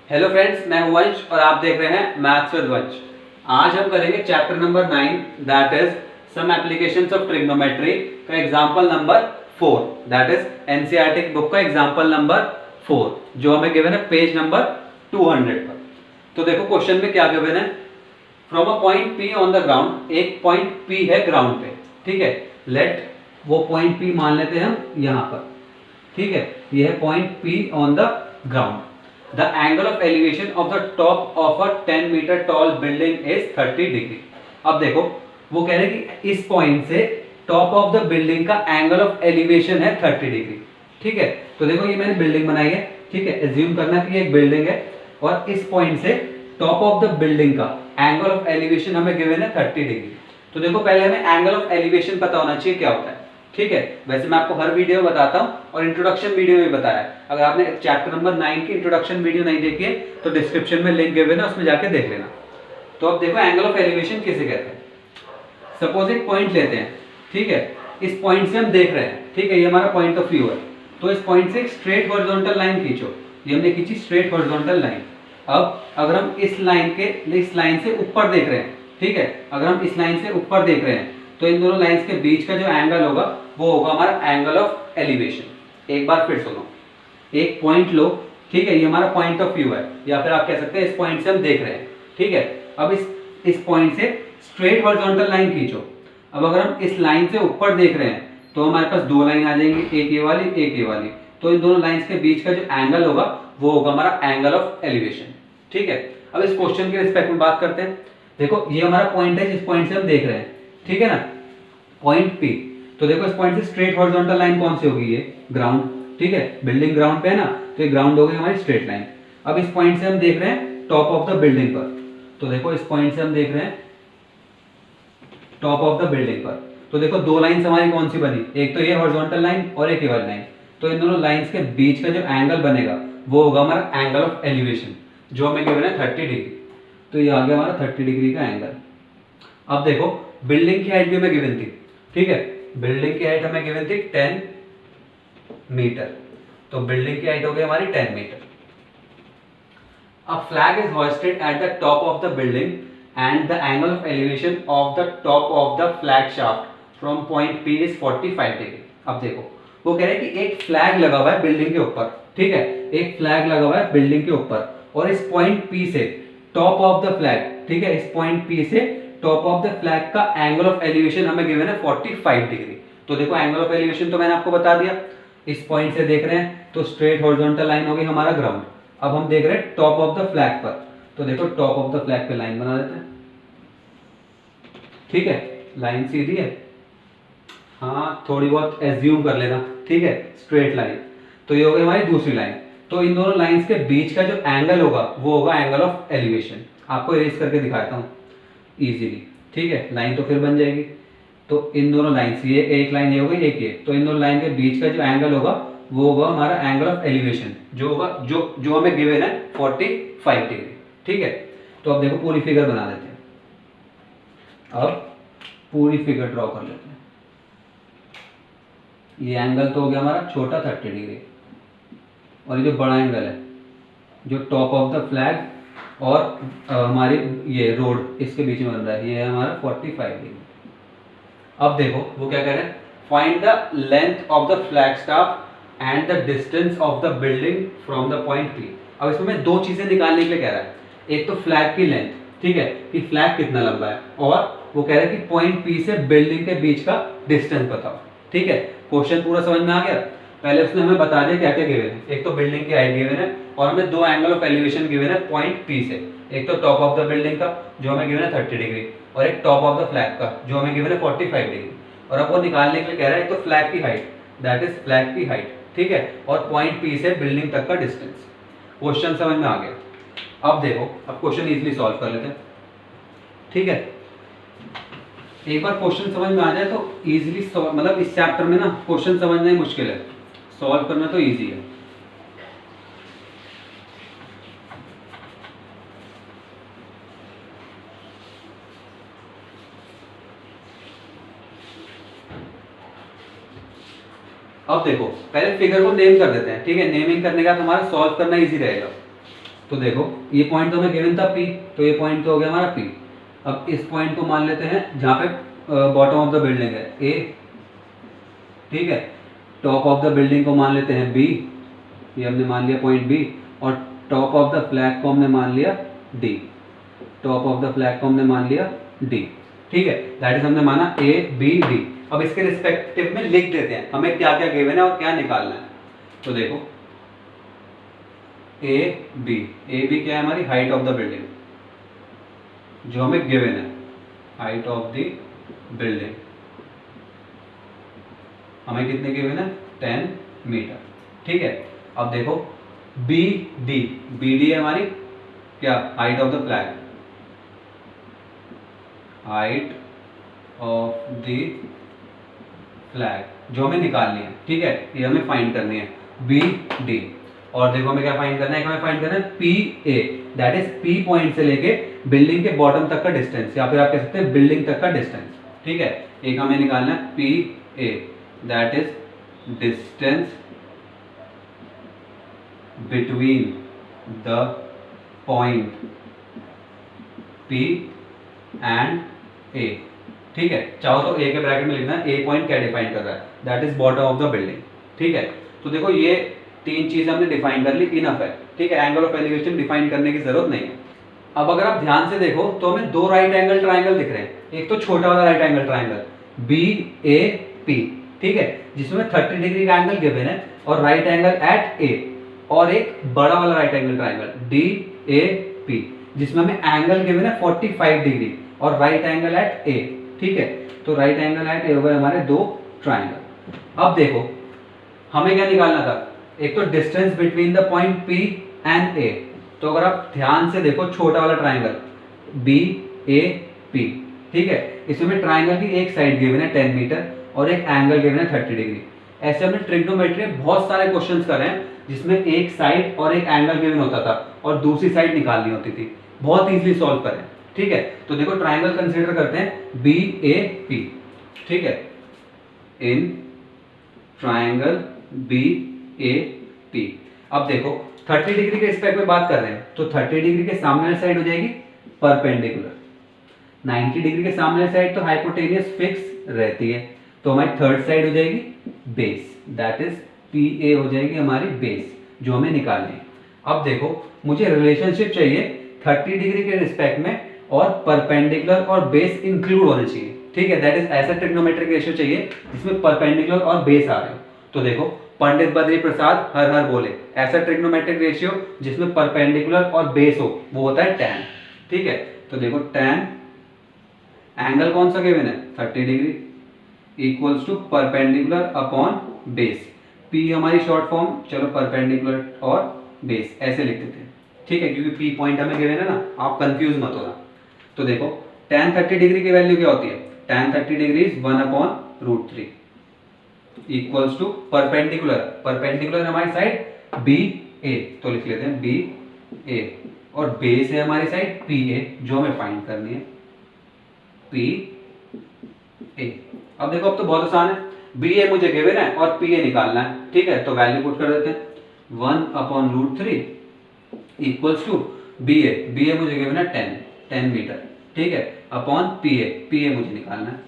Hello friends, मैं हूं वंश और आप देख रहे हैं मैथ्स विद वंश। आज हम करेंगे chapter number 9 that is some applications of trigonometry का example number 4 that is NCERT book का एग्जांपल नंबर 4 जो हमें गिवन है पेज नंबर 200 पर। तो देखो क्वेश्चन में क्या गिवन है, from a point P on the ground, एक पॉइंट P है ग्राउंड पे, ठीक है। लेट वो पॉइंट P मान लेते हैं हम यहां पर, ठीक है। ये है point P on the ground. The angle of elevation of the top of a 10 metre tall building is 30 degree. अब देखो वो कह रहे हैं कि इस पॉइंट से टॉप ऑफ द बिल्डिंग का एंगल ऑफ एलिवेशन है 30 डिग्री, ठीक है। तो देखो ये मैंने बिल्डिंग बनाई है, ठीक है। एज्यूम करना कि ये एक बिल्डिंग है और इस पॉइंट से टॉप ऑफ द बिल्डिंग का एंगल ऑफ एलिवेशन हमें गिवन है 30 डिग्री। तो देखो पहले हमें एंगल ऑफ एलिवेशन पता होना चाहिए क्या होता है, ठीक है। वैसे मैं आपको हर वीडियो में बताता हूं और इंट्रोडक्शन वीडियो में बताया है। अगर आपने चैप्टर नंबर 9 की इंट्रोडक्शन वीडियो नहीं देखी है तो डिस्क्रिप्शन में लिंक गिवन है, उसमें जाके देख लेना। तो अब देखो एंगल ऑफ एलिवेशन किसे कहते हैं। सपोज एक पॉइंट लेते हैं, ठीक है। इस पॉइंट से हम देख रहे हैं, ठीक है, ये हमारा पॉइंट ऑफ व्यू है। तो इस पॉइंट से एक स्ट्रेट हॉरिजॉन्टल लाइन खींचो, ये हमने खींची स्ट्रेट हॉरिजॉन्टल लाइन। अब अगर हम इस लाइन से ऊपर देख रहे हैं, ठीक है, अगर हम इस लाइन से ऊपर देख रहे हैं तो इन दोनों लाइंस के बीच का जो एंगल होगा वो होगा हमारा एंगल ऑफ एलिवेशन। एक बार फिर सुनो, एक पॉइंट लो, ठीक है, ये हमारा पॉइंट ऑफ व्यू है या फिर आप कह सकते हैं इस पॉइंट से हम देख रहे हैं, ठीक है। अब इस पॉइंट से स्ट्रेट हॉरिजॉन्टल लाइन खींचो। अब अगर हम इस लाइन से ऊपर देख रहे हैं तो हमारे पास दो लाइन आ जाएंगी, एक ये वाली एक ये वाली। तो इन दोनों लाइंस के बीच का जो एंगल होगा वो होगा हमारा एंगल ऑफ एलिवेशन, ठीक है। अब इस क्वेश्चन के रिस्पेक्ट में बात करते हैं। देखो ये हमारा पॉइंट है जिस पॉइंट से हम देख रहे हैं, ठीक है ना, पॉइंट P। तो देखो इस पॉइंट से स्ट्रेट हॉरिजॉन्टल लाइन कौन सी होगी, ये ग्राउंड, ठीक है। बिल्डिंग ग्राउंड पे है ना, तो ये ग्राउंड हो गई हमारी स्ट्रेट लाइन। अब इस पॉइंट से हम देख रहे हैं टॉप ऑफ द बिल्डिंग पर। तो देखो इस पॉइंट से हम देख रहे हैं टॉप ऑफ द बिल्डिंग पर। तो देखो दो लाइंस हमारी कौन सी बनी, एक तो ये हॉरिजॉन्टल लाइन और एक ये वाली लाइन। तो इन दोनों लाइंस के बीच का जो एंगल बनेगा वो होगा हमारा एंगल ऑफ एलिवेशन जो हमें गिवन है 30 डिग्री। तो ये आ गया हमारा 30 डिग्री का एंगल। अब देखो बिल्डिंग की हाइट भी हमें गिवन थी, ठीक है। बिल्डिंग की हाइट हमें गिवन थी 10 मीटर। तो बिल्डिंग की हाइट हो गई हमारी 10 metre. A flag is hoisted at the top of the building and the angle of elevation of the top of the flag shaft from point P is 45 degree. अब देखो वो कह रहे हैं कि एक फ्लैग लगा हुआ है बिल्डिंग के ऊपर, ठीक है, एक फ्लैग लगा हुआ है बिल्डिंग के ऊपर और इस पॉइंट P से टॉप ऑफ द फ्लैग, ठीक है, इस पॉइंट P से टॉप ऑफ द फ्लैग का एंगल ऑफ एलिवेशन हमें गिवन है 45 डिग्री। तो देखो एंगल ऑफ एलिवेशन तो मैंने आपको बता दिया। इस पॉइंट से देख रहे हैं तो स्ट्रेट हॉरिजॉन्टल लाइन हो गई हमारा ग्राउंड। अब हम देख रहे हैं टॉप ऑफ द फ्लैग पर। तो देखो टॉप ऑफ द फ्लैग पे लाइन बना देते हैं, ठीक है। लाइन सीधी है, हाँ थोड़ी बहुत एज्यूम कर लेना, ठीक है, स्ट्रेट लाइन। तो ये हो गई हमारी दूसरी लाइन। तो इन दोनों लाइंस के बीच का जो एंगल होगा वो होगा एंगल ऑफ एलिवेशन। आपको इरेज करके दिखाता हूँ इजीली, ठीक है। लाइन तो फिर बन जाएगी। तो इन दोनों लाइन, ये एक लाइन ये हो गई एक ये, तो इन दोनों लाइन के बीच का जो एंगल होगा वो होगा हमारा एंगल ऑफ एलिवेशन जो होगा जो हमें गिवन है 45 डिग्री, ठीक है। तो अब देखो पूरी फिगर बना देते हैं। अब पूरी फिगर ड्रॉ कर लेते हैं। ये एंगल तो हो गया हमारा छोटा 30 डिग्री और ये जो बड़ा एंगल है जो टॉप ऑफ द फ्लैग और हमारी ये रोड इसके बीच में बन रहा है, ये है हमारा 45 डिग्री। अब देखो वो क्या कह रहे हैं, find the length of the flag staff and the distance of the building from the point P। अब इसमें मैं दो चीजें निकालने के लिए कह रहा है, एक तो फ्लैग की लेंथ, ठीक है, कि फ्लैग कितना लंबा है, और वो कह रहा है कि पॉइंट P से बिल्डिंग के बीच का डिस्टेंस बताओ, ठीक है। क्वेश्चन पूरा समझ में आ गया। पहले उसने हमें बता दिया क्या क्या गिवन है, एक तो बिल्डिंग की हाइट गिवन है और हमें दो एंगल ऑफ एलिवेशन गिवन है पॉइंट P से, एक तो टॉप ऑफ द बिल्डिंग का जो हमें गिवन है 30 डिग्री और एक टॉप ऑफ द फ्लैग का जो हमें गिवन है 45 डिग्री। और अब वो निकालने के लिए कह रहा है एक तो फ्लैग की हाइट, दैट इज फ्लैग की हाइट, ठीक है, और पॉइंट P से बिल्डिंग तक का डिस्टेंस। क्वेश्चन समझ में आ गया। अब देखो अब क्वेश्चन इजीली सॉल्व कर लेते हैं, ठीक है। एक बार क्वेश्चन समझ में आ जाए तो इजीली मतलब इस चैप्टर में ना क्वेश्चन समझना ही मुश्किल है, सॉल्व करना तो इजी है। अब देखो पहले फिगर को नेम कर देते हैं, ठीक है। नेमिंग करने का हमारा सॉल्व करना इजी रहेगा। तो देखो ये पॉइंट तो हमें गिवन था P, तो ये पॉइंट तो हो गया हमारा P। अब इस पॉइंट को मान लेते हैं जहाँ पे बॉटम ऑफ द बिल्डिंग है A, ठीक है। टॉप ऑफ द बिल्डिंग को मान लेते हैं B, ये हमने मान लिया पॉइंट B, और टॉप ऑफ द फ्लैग को हमने मान लिया D, top of the flag को हमने मान लिया D, ठीक है। दैट इज हमने माना A B D। अब इसके रिस्पेक्टिव में लिख देते हैं हमें क्या क्या गिवन है और क्या निकालना है। तो देखो ए बी क्या है हमारी हाइट ऑफ द बिल्डिंग जो हमें गिवन है, हाइट ऑफ द बिल्डिंग हमें कितने गिवन है 10 मीटर, ठीक है। अब देखो बी डी है हमारी क्या height of the flag, height of the flag जो हमें निकालनी है, ठीक है। ये हमें फाइंड करनी है बी डी। और देखो हमें क्या फाइंड करना है, हमें फाइंड करना है P A, that is P point से लेके बिल्डिंग के बॉटम तक का डिस्टेंस, या फिर आप कह सकते हैं बिल्डिंग तक का डिस्टेंस, ठीक है। एक हमें निकालना है P A, that is distance between the point P and A, ठीक है। चाहो तो ए के ब्रैकेट में लिखना है ए पॉइंट क्या डिफाइन कर रहा है, that is bottom of the building, ठीक है। तो देखो ये तीन चीजें हमने डिफाइन कर ली, इनफ है, ठीक है। एंगल ऑफ एलिवेशन डिफाइन करने की जरूरत नहीं है। अब अगर आप ध्यान से देखो तो हमें दो राइट एंगल ट्राइंगल दिख रहे हैं, एक तो छोटा वाला right angle triangle B A P, ठीक है, जिसमें 30 डिग्री का एंगल गिवन है और राइट एंगल एट ए, और एक बड़ा वाला right angle triangle D A P जिसमें हमें एंगल गिवन है 45 डिग्री और राइट एंगल एट ए, ठीक है। तो राइट एंगल एट ए हो गए हमारे दो ट्राइंगल। अब देखो हमें क्या निकालना था, एक तो distance between the point P and A। तो अगर आप ध्यान से देखो छोटा वाला ट्राइंगल बी ए पी, ठीक है, इसमें ट्राइंगल की एक साइड गिवन है 10 मीटर और एक एंगल गिवन है 30 डिग्री। ऐसे हमने ट्रिग्नोमेट्री में बहुत सारे क्वेश्चंस करे हैं जिसमें एक साइड और एक एंगल गिवन होता था और दूसरी साइड निकालनी होती थी, बहुत इजीली सॉल्व करें, ठीक है। तो देखो ट्राइंगल कंसीडर करते हैं बी ए पी, ठीक है। In triangle B A P, अब देखो 30 डिग्री के रिस्पेक्ट में बात कर रहे हैं तो 30 डिग्री के सामने वाली साइड हो जाएगी परपेंडिकुलर, 90 डिग्री के सामने वाली साइड तो हाइपोटेनियस फिक्स रहती है, तो हमारी थर्ड साइड हो जाएगी base, that is P A हो जाएगी हमारी बेस जो हमें निकालनी है। अब देखो मुझे रिलेशनशिप चाहिए 30 डिग्री के रिस्पेक्ट में और परपेंडिकुलर और बेस इंक्लूड होने चाहिए, ठीक है। दैट इज ऐसा ट्रिग्नोमेट्रिक रेशियो चाहिए जिसमें परपेंडिकुलर और बेस आ रहे हो। तो देखो पंडित बद्री प्रसाद हर हर बोले, ऐसा ट्रिग्नोमेट्रिक रेशियो जिसमें परपेंडिकुलर और बेस हो वो होता है tan, ठीक है। तो देखो tan एंगल कौन सा गिवन है 30 degree equals to perpendicular upon base, P हमारी शॉर्ट फॉर्म, चलो परपेंडिकुलर और बेस ऐसे लिख देते हैं, ठीक है, क्योंकि P पॉइंट हमें गिवन है ना, आप कंफ्यूज मत होना। तो देखो tan 30 डिग्री की वैल्यू क्या होती है, tan 30 degree is 1/√3 equals to perpendicular हमारी साइड बी ए, तो लिख लेते हैं बी ए, और बेस है हमारी साइड पी ए जो हमें फाइंड करनी है पी ए। अब देखो अब तो बहुत आसान है, बी ए मुझे गिवन है और पी ए निकालना है, ठीक है। तो वैल्यू पुट कर देते हैं 1/√3 इक्वल्स टू बी ए मुझे गिवन है 10 मीटर, ठीक है, अपॉन पी ए मुझे निकालना है।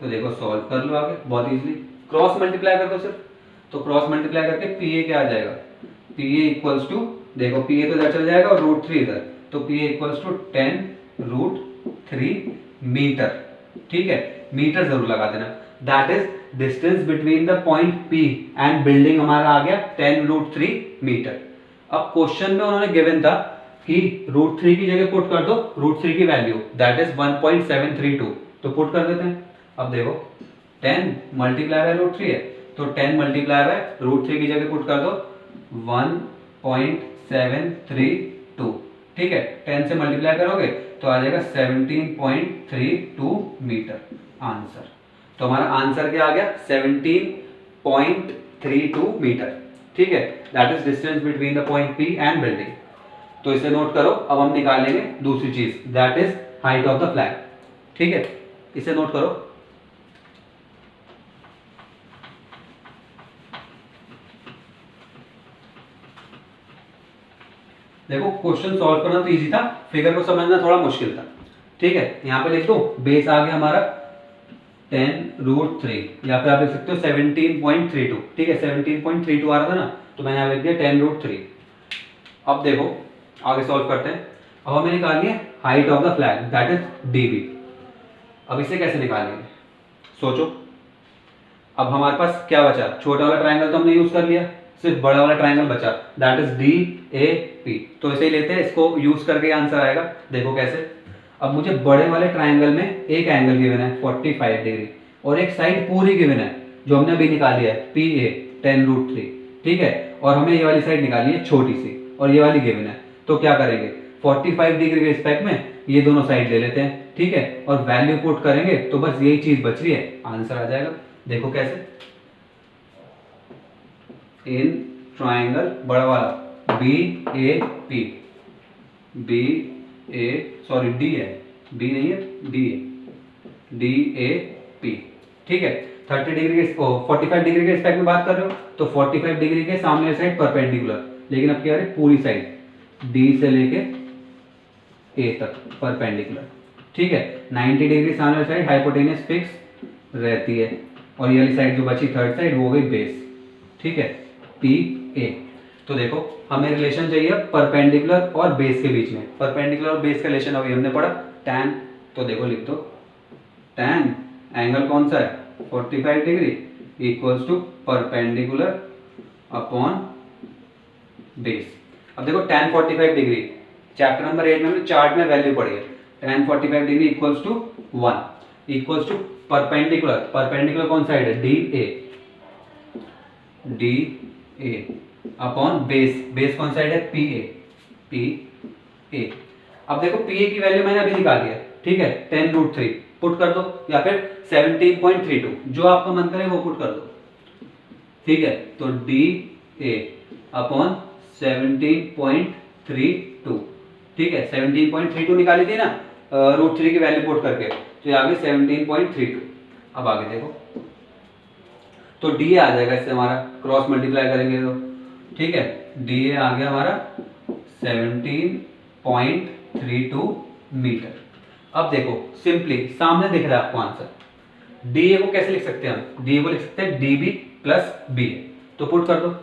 तो देखो सॉल्व कर लो आगे बहुत इजीली, क्रॉस मल्टीप्लाई कर दो सिर्फ, तो क्रॉस मल्टीप्लाई करके पी ए क्या आ जाएगा, पी ए इक्वल्स टू, देखो पी ए तो इधर चल जाएगा और √3 इधर, तो P A equals to 10√3 metre, ठीक है, मीटर जरूर लगा देना। That is distance between the point P and building हमारा आ गया 10√3 मीटर। अब क्वेश्चन में उन्होंने गिवन था कि √3 की जगह पुट कर दो √3 की वैल्यू, दैट इज 1.732, तो पुट कर देते हैं। अब देखो 10 मल्टीप्लाई बाय √3 है, तो 10 मल्टीप्लाई बाय √3 की जगह पुट कर दो 1.732, ठीक है, 10 से मल्टीप्लाई करोगे तो आ जाएगा 17.32 मीटर आंसर। तो हमारा आंसर क्या आ गया 17.32 मीटर, ठीक है, that is distance between the point P and building. तो इसे नोट करो। अब हम निकालेंगे दूसरी चीज, that is height of the flag, ठीक है, इसे नोट करो। देखो क्वेश्चन सॉल्व करना तो इजी था, फिगर को समझना थोड़ा मुश्किल था। ठीक है, यहाँ पे लिख दो बेस आ गया हमारा 10√3 या फिर आप लिख सकते हो 17.32। ठीक है, 17.32 आ रहा था ना, तो मैंने यहाँ लिख दिया 10√3। अब देखो आगे सॉल्व करते हैं। अब हमें निकालनी है height of the flag that is dB. अब इसे कैसे निकालेंगे सोचो। अब हमारे पास क्या बचा, छोटा वाला ट्रायंगल तो हमने यूज कर लिया, सिर्फ बड़ा वाला ट्रायंगल बचा that is D A P. तो इसे ही लेते हैं, इसको यूज करके आंसर आएगा। देखो कैसे। अब मुझे बड़े वाले ट्रायंगल में एक एंगल गिवन है 45 डिग्री और एक साइड पूरी गिवन है जो हमने अभी निकाल लिया है पी ए 10√3। ठीक है, और हमें ये वाली साइड निकालनी है छोटी सी और ये वाली गिवन है। तो क्या करेंगे, 45 डिग्री के रिस्पेक्ट में ये दोनों साइड ले लेते हैं। ठीक है, और वैल्यू पुट करेंगे तो बस यही चीज बच रही है, आंसर आ जाएगा। देखो कैसे, इन ट्रायंगल बड़ा वाला B A P, B A sorry D है, बी नहीं है D A, D A P. ठीक है, 30 डिग्री के 45 डिग्री के रिस्पेक्ट में बात कर रहे हो तो 45 डिग्री के सामने साइड परपेंडिकुलर, लेकिन अब क्या है पूरी साइड डी से लेके ए तक परपेंडिकुलर। ठीक है, 90 डिग्री सामने साइड हाइपोटेन्यूस फिक्स रहती है और ये वाली साइड जो बची थर्ड साइड वो हो गई बेस। ठीक है, पी ए। तो देखो हमें रिलेशन चाहिए परपेंडिकुलर और बेस के बीच में। परपेंडिकुलर और बेस का रिलेशन अभी हमने पढ़ा tan। तो देखो लिख दो tan एंगल कौन सा है 45 degree equals to perpendicular upon base. अब देखो tan 45 डिग्री चैप्टर नंबर 8 में हमने चार्ट में वैल्यू पढ़ी है। tan 45 degree equals to 1 equals to perpendicular, perpendicular कौन साइड है D A, D A upon base, base कौन साइड है पी ए, पी ए। अब देखो पी ए की वैल्यू मैंने अभी निकाली है। ठीक है, 10√3 पुट कर दो या फिर 17.32 जो आपका मन करे वो पुट कर दो। ठीक है, तो डी ए अपॉन 17.32। ठीक है, 17.32 निकाली थी ना √3 की वैल्यू पुट करके, तो ये आ गई 17.32। अब आगे देखो तो डी आ जाएगा, इससे हमारा क्रॉस मल्टीप्लाई करेंगे तो ठीक है डी ए आ गया हमारा 17.32 मीटर। अब देखो सिंपली सामने दिख रहा है आपको आंसर। डी ए को कैसे लिख सकते हैं हम, डी ए को लिख सकते हैं D B plus B A. तो पुट कर दो,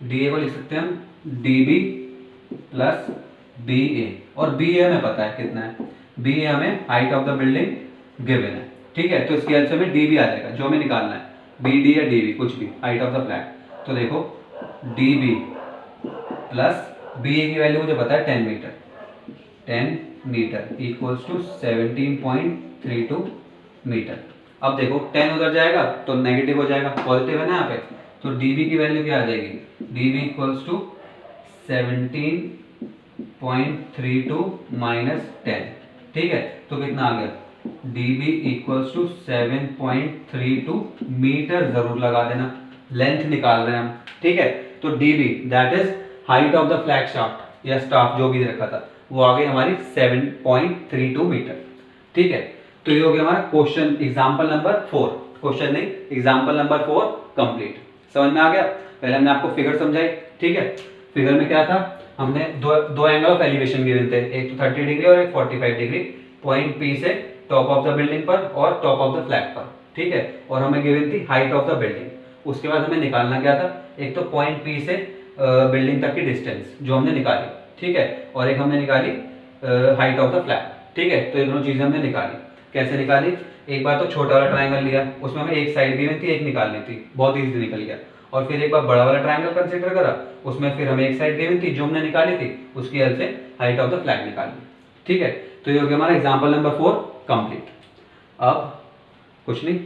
डी ए को लिख सकते हैं हम डी बी प्लस बी ए, और बी ए हमें पता है कितना है, बी ए हमें height of the building given है। ठीक है, तो इसकी हेल्प से हमें डी बी आ जाएगा जो हमें निकालना है, बी डी या डी बी कुछ भी, हाइट ऑफ द फ्लैग। तो देखो D B plus B A की वैल्यू मुझे पता है 10 metre, 10 metre equals to 17.32 metre. अब देखो 10 उधर जाएगा तो नेगेटिव हो जाएगा, पॉजिटिव है ना यहाँ पे, तो डी बी की वैल्यू क्या आ जाएगी, D B equals to 17.32 minus 10। ठीक है, तो कितना आ गया dB इक्वल्स टू 7.32 मीटर, जरूर लगा देना, लेंथ निकाल रहे हैं हम। ठीक है, तो dB that is height of the flag shaft या स्टाफ जो भी रखा था वो आ गई हमारी 7.32 मीटर। ठीक है, तो ये हो गया हमारा क्वेश्चन एग्जांपल नंबर 4, क्वेश्चन नहीं एग्जांपल नंबर 4 कंप्लीट। समझ में आ गया। पहले हमने आपको फिगर समझाई। ठीक है, फिगर में क्या था, हमने दो एंगल ऑफ एलिवेशन गिवन थे, एक तो 30 डिग्री और एक 45 डिग्री, पॉइंट पी से टॉप ऑफ द बिल्डिंग पर और टॉप ऑफ द फ्लैग पर। ठीक है, और हमें गिवन थी हाइट ऑफ द बिल्डिंग। उसके बाद हमें निकालना क्या था, एक तो पॉइंट पी से बिल्डिंग तक की डिस्टेंस जो हमने निकाली। ठीक है, और एक हमने निकाली हाइट ऑफ द फ्लैग। ठीक है, तो ये दोनों चीजें हमने निकाली। कैसे निकाली, एक बार तो छोटा वाला ट्राइंगल लिया, उसमें हमें एक साइड गिवन थी, एक निकालनी थी, बहुत इजीली निकल गया। और फिर एक बार बड़ा वाला ट्राइंगल कंसीडर करा, उसमें फिर हमें एक साइड गिवन थी जो हमने निकाली थी, उसकी हेल्प से हाइट ऑफ द फ्लैग निकाली। ठीक है, तो ये हो गया हमारा एग्जांपल नंबर 4 कंप्लीट। अब कुछ नहीं,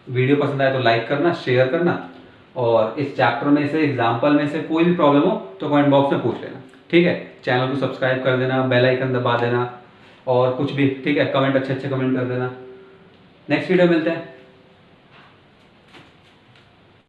वीडियो पसंद आए तो लाइक करना, शेयर करना, और इस चैप्टर में से एग्जांपल में से कोई भी प्रॉब्लम हो तो कमेंट बॉक्स में पूछ लेना। ठीक है, चैनल को सब्सक्राइब कर देना, बेल आइकन दबा देना, और कुछ भी ठीक है कमेंट अच्छे कमेंट कर देना। नेक्स्ट वीडियो मिलते हैं।